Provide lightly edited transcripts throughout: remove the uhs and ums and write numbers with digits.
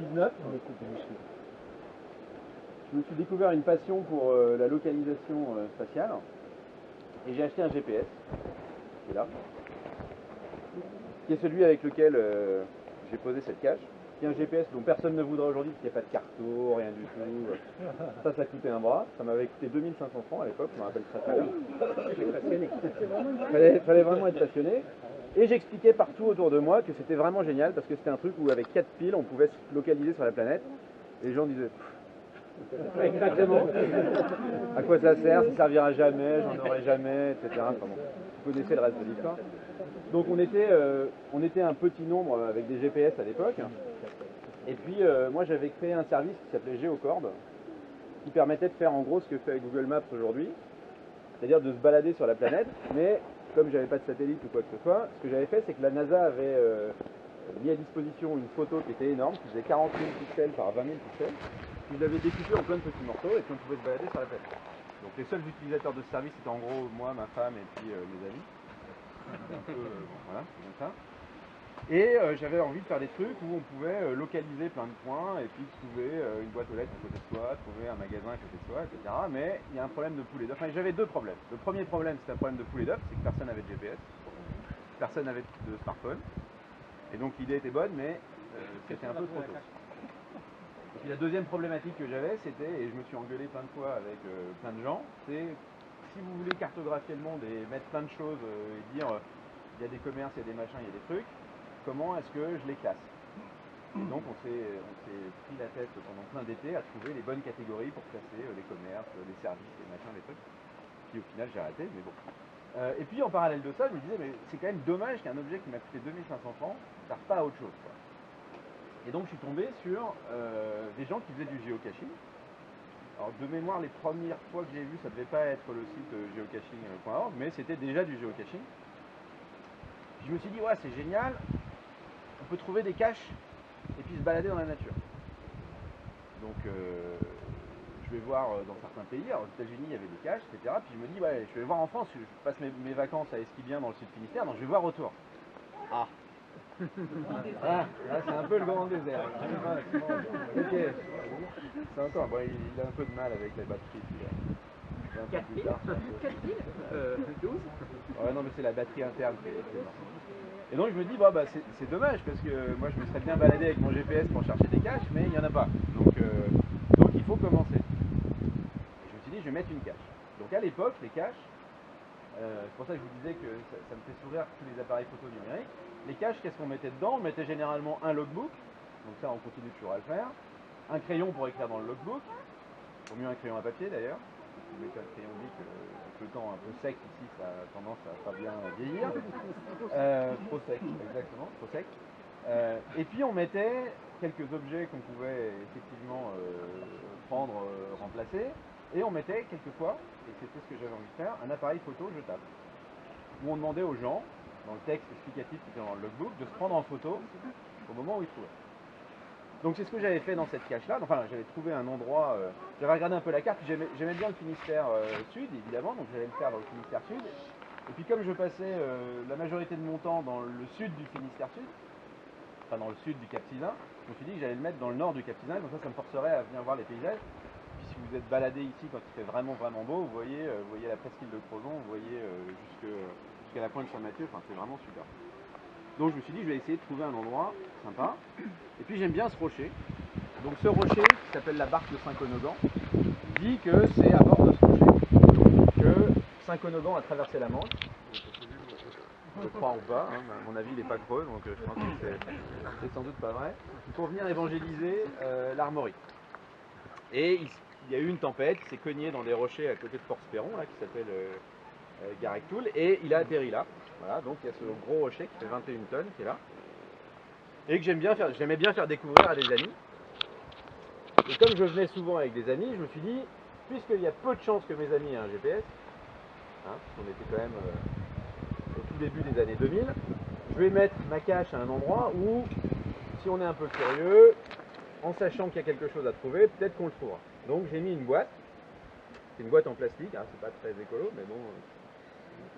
19, je me suis découvert une passion pour la localisation spatiale et j'ai acheté un GPS, qui est là, qui est celui avec lequel j'ai posé cette cache, qui est un GPS dont personne ne voudra aujourd'hui parce qu'il n'y a pas de carto, rien du tout. Ça coûtait un bras, ça m'avait coûté 2500 francs à l'époque, je me rappelle très bien. Fallait vraiment être passionné. Et j'expliquais partout autour de moi que c'était vraiment génial parce que c'était un truc où avec 4 piles on pouvait se localiser sur la planète. Et les gens disaient exactement. À quoi ça sert? Ça servira jamais, j'en aurai jamais, etc. Enfin bon, vous connaissez le reste de l'histoire. Donc on était un petit nombre avec des GPS à l'époque. Et puis moi j'avais créé un service qui s'appelait Geocord, qui permettait de faire en gros ce que fait Google Maps aujourd'hui, c'est-à-dire de se balader sur la planète, mais comme j'avais pas de satellite ou quoi que ce soit, ce que j'avais fait c'est que la NASA avait mis à disposition une photo qui était énorme, qui faisait 40 000 pixels par 20 000 pixels, puis je l'avais découpée en plein de petits morceaux et puis on pouvait se balader sur la planète. Donc les seuls utilisateurs de ce service étaient en gros moi, ma femme et puis mes amis. Voilà, c'est comme ça. Et j'avais envie de faire des trucs où on pouvait localiser plein de points et puis trouver une boîte aux lettres à côté de soi, trouver un magasin à côté de soi, etc. Mais il y a un problème de poulet d'œuf. Enfin, j'avais deux problèmes. Le premier problème, c'était un problème de poulet d'œuf, c'est que personne n'avait de GPS, personne n'avait de smartphone. Et donc l'idée était bonne, mais c'était un peu trop tôt. Et puis la deuxième problématique que j'avais, c'était, et je me suis engueulé plein de fois avec plein de gens, c'est si vous voulez cartographier le monde et mettre plein de choses et dire il y a des commerces, il y a des machins, il y a des trucs, comment est-ce que je les classe? Et donc on s'est pris la tête pendant plein d'été à trouver les bonnes catégories pour classer les commerces, les services, les machins, les trucs. Puis au final j'ai arrêté, mais bon. Et puis en parallèle de ça, je me disais, mais c'est quand même dommage qu'un objet qui m'a coûté 2500 francs ne serve pas à autre chose, quoi. Et donc je suis tombé sur des gens qui faisaient du géocaching. Alors de mémoire, les premières fois que j'ai vu, ça devait pas être le site geocaching.org, mais c'était déjà du géocaching. Je me suis dit, ouais, c'est génial, on peut trouver des caches et puis se balader dans la nature. Donc je vais voir dans certains pays, alors aux États-Unis il y avait des caches, etc. Puis je me dis, ouais, je vais voir en France, je passe mes vacances à Esquibien dans le sud Finistère, donc je vais voir autour. Ah, ah, là c'est un peu le grand désert. Ok, c'est encore, bon, il a un peu de mal avec les batteries. Puis, 4 piles 4 piles 12 ouais, non, mais c'est la batterie interne qui est morte. Et donc je me dis, bah, c'est dommage parce que moi je me serais bien baladé avec mon GPS pour chercher des caches, mais il n'y en a pas. Donc il faut commencer. Et je me suis dit, je vais mettre une cache. Donc à l'époque, les caches, c'est pour ça que je vous disais que ça me fait sourire tous les appareils photo numériques. Les caches, qu'est-ce qu'on mettait dedans? On mettait généralement un logbook, donc ça on continue toujours à le faire, un crayon pour écrire dans le logbook, au mieux un crayon à papier d'ailleurs. Si vous mettez un crayon bic, avec le temps un peu sec ici, ça a tendance à pas bien vieillir. Trop sec, exactement, trop sec. Et puis on mettait quelques objets qu'on pouvait effectivement prendre, remplacer, et on mettait quelquefois, et c'était ce que j'avais envie de faire, un appareil photo jetable, où on demandait aux gens, dans le texte explicatif qui était dans le logbook, de se prendre en photo au moment où ils trouvaient. Donc c'est ce que j'avais fait dans cette cache là, enfin j'avais trouvé un endroit, j'avais regardé un peu la carte, j'aimais bien le Finistère sud évidemment, donc j'allais le faire dans le Finistère sud, et puis comme je passais la majorité de mon temps dans le sud du Finistère sud, enfin dans le sud du Cap Sizun, je me suis dit que j'allais le mettre dans le nord du Cap Sizun, comme ça me forcerait à venir voir les paysages. Puis si vous êtes baladé ici quand il fait vraiment beau, vous voyez la presqu'île de Crozon, vous voyez jusqu'à la pointe Saint-Mathieu, enfin c'est vraiment super. Donc je me suis dit je vais essayer de trouver un endroit sympa. Et puis j'aime bien ce rocher. Donc ce rocher qui s'appelle la barque de Saint-Conogan dit que c'est à bord de ce rocher que Saint-Conogan a traversé la Manche. Je crois ou pas, hein, à mon avis il n'est pas creux, donc je pense que c'est sans doute pas vrai, pour venir évangéliser l'Armorique. Et il y a eu une tempête, il s'est cogné dans des rochers à côté de Fort-Spéron, là, qui s'appelle Garrectoul, et il a atterri là. Voilà, donc il y a ce gros rocher qui fait 21 tonnes qui est là, et que j'aimais bien faire découvrir à des amis. Et comme je venais souvent avec des amis, je me suis dit, puisqu'il y a peu de chances que mes amis aient un GPS, hein, on était quand même au tout début des années 2000, je vais mettre ma cache à un endroit où, si on est un peu curieux, en sachant qu'il y a quelque chose à trouver, peut-être qu'on le trouvera. Donc j'ai mis une boîte, c'est une boîte en plastique, hein, c'est pas très écolo, mais bon,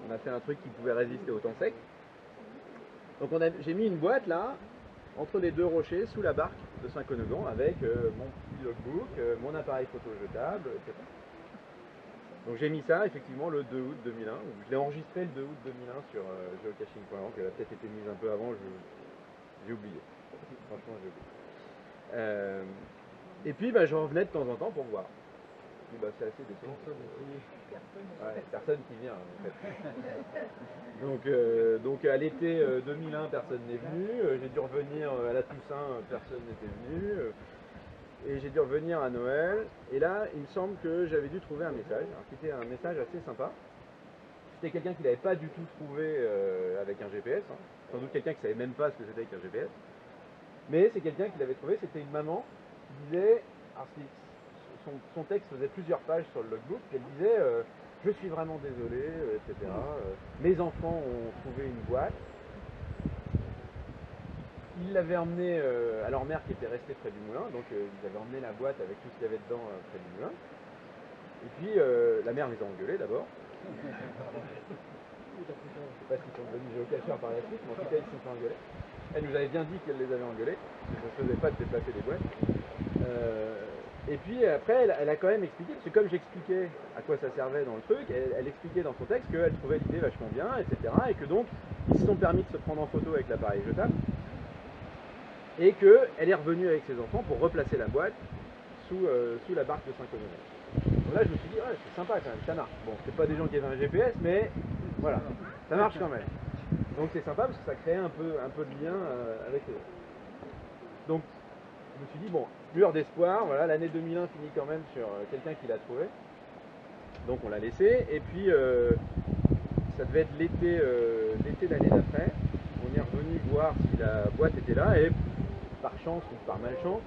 on a fait un truc qui pouvait résister au temps sec. Donc j'ai mis une boîte là, entre les deux rochers, sous la barque de Saint-Connegan, avec mon petit logbook, mon appareil photo jetable, etc. Donc j'ai mis ça effectivement le 2 août 2001, je l'ai enregistré le 2 août 2001 sur geocaching.org, elle a peut-être été mise un peu avant, j'ai oublié. Franchement j'ai oublié. Et puis bah, je revenais de temps en temps pour voir. Et bah, c'est assez décevant. Ouais, personne qui vient en fait. Donc à l'été 2001 personne n'est venu, j'ai dû revenir à la Toussaint, personne n'était venu. Et j'ai dû revenir à Noël, et là, il me semble que j'avais dû trouver un message, alors qui était un message assez sympa. C'était quelqu'un qui n'avait pas du tout trouvé avec un GPS, hein. Sans doute quelqu'un qui ne savait même pas ce que c'était avec un GPS. Mais c'est quelqu'un qui l'avait trouvé, c'était une maman qui disait, alors son texte faisait plusieurs pages sur le logbook, elle disait je suis vraiment désolé, etc. Mes enfants ont trouvé une boîte. Ils l'avaient emmené à leur mère qui était restée près du moulin, donc ils avaient emmené la boîte avec tout ce qu'il y avait dedans près du moulin. Et puis la mère les a engueulés d'abord. Je ne sais pas s'ils sont devenus géocacheurs par la suite, mais en tout cas ils se sont fait engueuler. Elle nous avait bien dit qu'elle les avait engueulés, parce que ça ne se faisait pas de déplacer des boîtes. Et puis après elle a quand même expliqué, parce que comme j'expliquais à quoi ça servait dans le truc, elle expliquait dans son texte qu'elle trouvait l'idée vachement bien, etc. Et que donc ils se sont permis de se prendre en photo avec l'appareil jetable. Et qu'elle est revenue avec ses enfants pour replacer la boîte sous la barque de Saint-Connegan. Donc là, je me suis dit, ouais, c'est sympa quand même, ça marche. Bon, c'est pas des gens qui avaient un GPS, mais voilà, ça marche quand même. Donc c'est sympa parce que ça crée un peu de lien avec eux. Donc, je me suis dit, bon, lueur d'espoir, voilà, l'année 2001 finit quand même sur quelqu'un qui l'a trouvé. Donc on l'a laissé, et puis ça devait être l'été l'année d'après. On est revenu voir si la boîte était là, et par chance ou par malchance,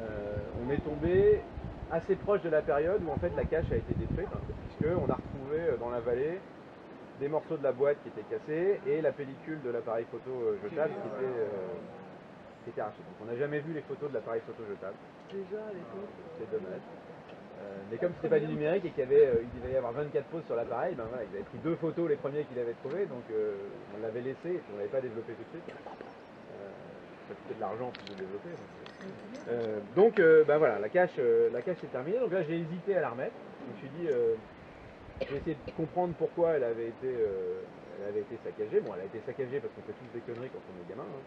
on est tombé assez proche de la période où en fait la cache a été détruite, hein, puisqu'on a retrouvé dans la vallée des morceaux de la boîte qui étaient cassés et la pellicule de l'appareil photo jetable qui était arrachée. Donc on n'a jamais vu les photos de l'appareil photo jetable. Déjà à l'époque. C'est dommage. Mais comme c'était pas du numérique et qu'il il devait y avoir 24 poses sur l'appareil, ben voilà, ils avaient pris 2 photos les premiers qu'il avait trouvés, donc on l'avait laissé et puis on l'avait pas développé tout de suite. Ça coûtait de l'argent pour le développer. Donc ben voilà, la cache est terminée. Donc là j'ai hésité à la remettre. Je me suis dit, j'ai essayé de comprendre pourquoi elle avait été saccagée. Bon, elle a été saccagée parce qu'on fait tous des conneries quand on est gamin. Hein.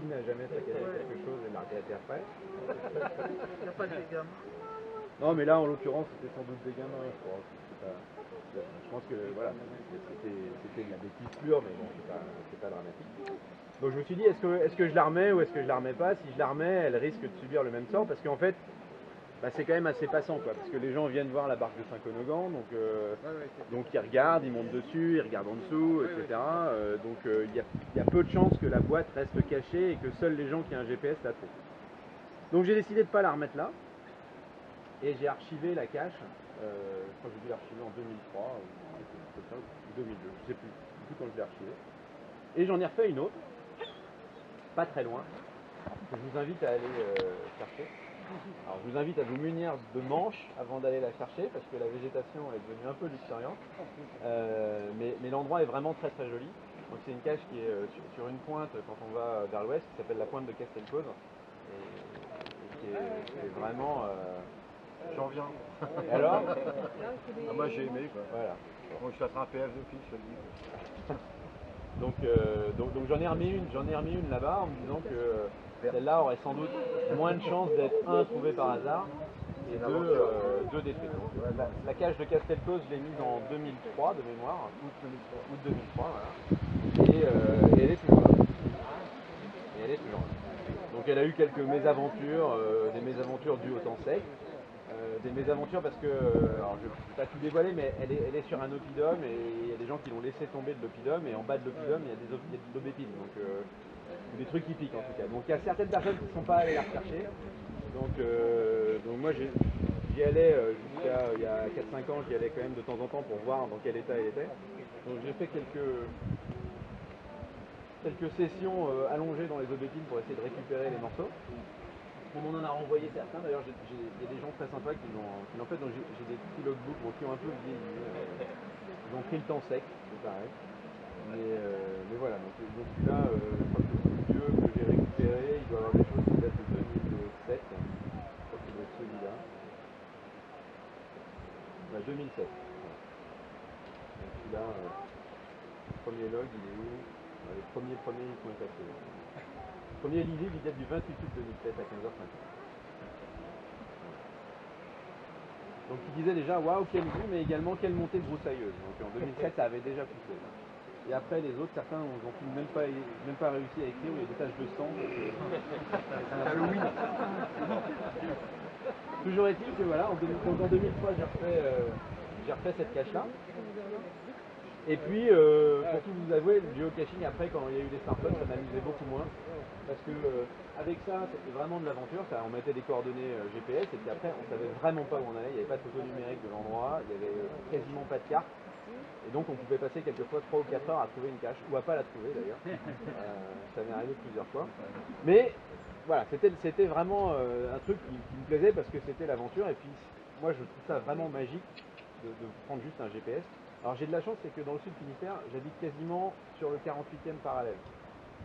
Qui n'a jamais saccagé quelque chose et l'a regretté après? Il n'y a pas de dégâts. Non, mais là en l'occurrence c'était sans doute des gamins, je crois. Je pense que voilà, c'était de la bêtise pure, mais bon, c'est pas dramatique. Donc je me suis dit, est-ce que je la remets ou est-ce que je la remets pas? Si je la remets, elle risque de subir le même sort, parce qu'en fait, bah, c'est quand même assez passant, quoi, parce que les gens viennent voir la barque de Saint-Connegan, donc ils regardent, ils montent dessus, ils regardent en dessous, etc. Donc il y a peu de chances que la boîte reste cachée et que seuls les gens qui ont un GPS la trouvent. Donc j'ai décidé de ne pas la remettre là, et j'ai archivé la cache, je crois que j'ai dû l'archiver en 2003, ou 2002, je sais plus quand je l'ai archivé. Et j'en ai refait une autre, pas très loin, que je vous invite à aller chercher. Alors je vous invite à vous munir de manches avant d'aller la chercher, parce que la végétation est devenue un peu luxuriante, mais l'endroit est vraiment très très joli. Donc c'est une cache qui est sur une pointe quand on va vers l'ouest, qui s'appelle la pointe de Castelcause, et qui est vraiment... J'en viens. Et alors Moi j'ai aimé quoi. Voilà. Bon, je suis un PF d'office, je te le dis. Donc j'en ai remis une là-bas en me disant que celle-là aurait sans doute moins de chances d'être trouvée par hasard et deux détruite. La cage de Castelcause, je l'ai mise en 2003 de mémoire, août 2003, voilà. Et elle est toujours là. Donc elle a eu quelques mésaventures, des mésaventures dues au temps sec. Des mésaventures parce que, alors je ne vais pas tout dévoiler, mais elle est sur un oppidum et il y a des gens qui l'ont laissé tomber de l'oppidum et en bas de l'oppidum il y a de l'aubépine, donc des trucs qui piquent en tout cas. Donc il y a certaines personnes qui ne sont pas allées la rechercher. Donc moi j'y allais jusqu'à il y a 4-5 ans, j'y allais quand même de temps en temps pour voir dans quel état elle était. Donc j'ai fait quelques sessions allongées dans les aubépines pour essayer de récupérer les morceaux. On en a renvoyé certains, d'ailleurs il y a des gens très sympas qui l'ont fait, donc j'ai des petits logbooks qui ont un peu vieilli, ils ont pris le temps sec, c'est pareil, mais voilà, donc là, je crois que repéré, il doit y avoir des choses qui datent de 2007. Je crois que c'est celui-là. Ouais, 2007. Voilà. Donc celui-là, le premier log, il est où? Le premier ils sont effacés. Le premier lisible, il date du 28 août 2007 à 15h50. Donc il disait déjà, waouh, quelle vue, mais également quelle montée de broussailleuse. Donc en 2007, ça avait déjà poussé. Et après, les autres, certains n'ont même pas réussi à écrire, où il y a des taches de sang. C'est Halloween. Toujours est-il que voilà, en 2003, j'ai refait cette cache-là. Et puis, pour tout vous avouer, le geocaching, après, quand il y a eu les smartphones, ça m'amusait beaucoup moins. Parce que avec ça, c'était vraiment de l'aventure. On mettait des coordonnées GPS, et puis après, on savait vraiment pas où on allait. Il n'y avait pas de photo numérique de l'endroit, il n'y avait quasiment pas de carte. Et donc, on pouvait passer quelquefois 3 ou 4 heures à trouver une cache, ou à pas la trouver d'ailleurs. Ça m'est arrivé plusieurs fois. Mais voilà, c'était vraiment un truc qui me plaisait parce que c'était l'aventure. Et puis, moi, je trouve ça vraiment magique de prendre juste un GPS. Alors j'ai de la chance, c'est que dans le sud Finistère, j'habite quasiment sur le 48e parallèle.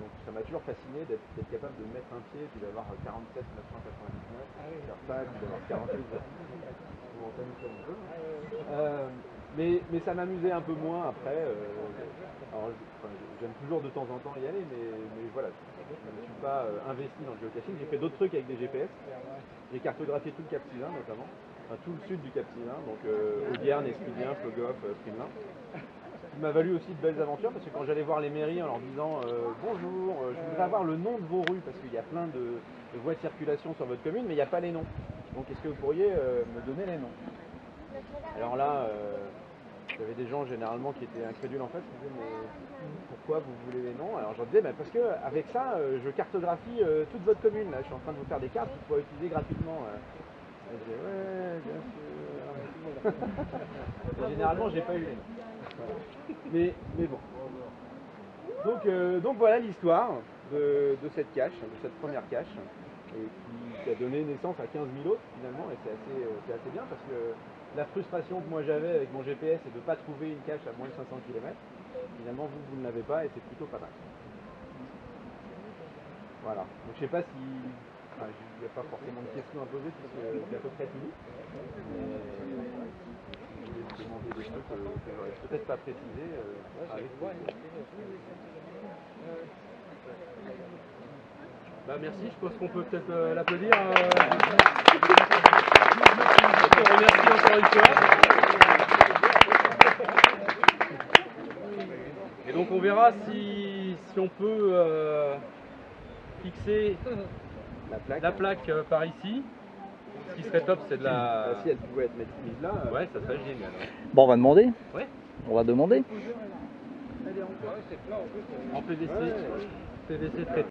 Donc ça m'a toujours fasciné d'être capable de mettre un pied, puis d'avoir 47 999, faire ça, puis d'avoir 48. Bon, ça nous fait un peu. Mais ça m'amusait un peu moins après. Alors j'aime toujours de temps en temps y aller, mais voilà, je ne suis pas investi dans le geocaching. J'ai fait d'autres trucs avec des GPS. J'ai cartographié tout le Cap Sylvain notamment. Enfin, tout le sud du Cap Sylvain, donc Audierne, Espilien, Plogoff, Primelin. Il m'a valu aussi de belles aventures parce que quand j'allais voir les mairies en leur disant bonjour, je voudrais avoir le nom de vos rues parce qu'il y a plein de voies de circulation sur votre commune, mais il n'y a pas les noms. Donc est-ce que vous pourriez me donner les noms? Alors là, j'avais des gens généralement qui étaient incrédules en fait, qui disaient mais pourquoi vous voulez les noms? Alors je leur disais parce que avec ça, je cartographie toute votre commune. Là, je suis en train de vous faire des cartes que vous pouvez utiliser gratuitement. Et je disais ouais, bien sûr. Et généralement, j'ai pas eu les noms. Voilà. Mais bon. Donc voilà l'histoire de cette cache, de cette première cache, et qui a donné naissance à 15 000 autres finalement, et c'est assez bien parce que la frustration que moi j'avais avec mon GPS c'est de ne pas trouver une cache à moins de 500 km. Finalement vous ne l'avez pas et c'est plutôt pas mal. Voilà. Donc je sais pas si il n'y a pas forcément de questions à poser puisque c'est à peu près tout. Je vais demander des trucs que j'aurais peut-être pas précisé avec Merci, je pense qu'on peut peut-être l'applaudir. On remercie encore une fois. Et donc on verra si on peut fixer la plaque par ici. Ce qui serait top, c'est de la... Si elle pouvait être mise là... Ouais, ça serait génial. Bon, on va demander. Ouais. On va demander. En PVC. PVC traité.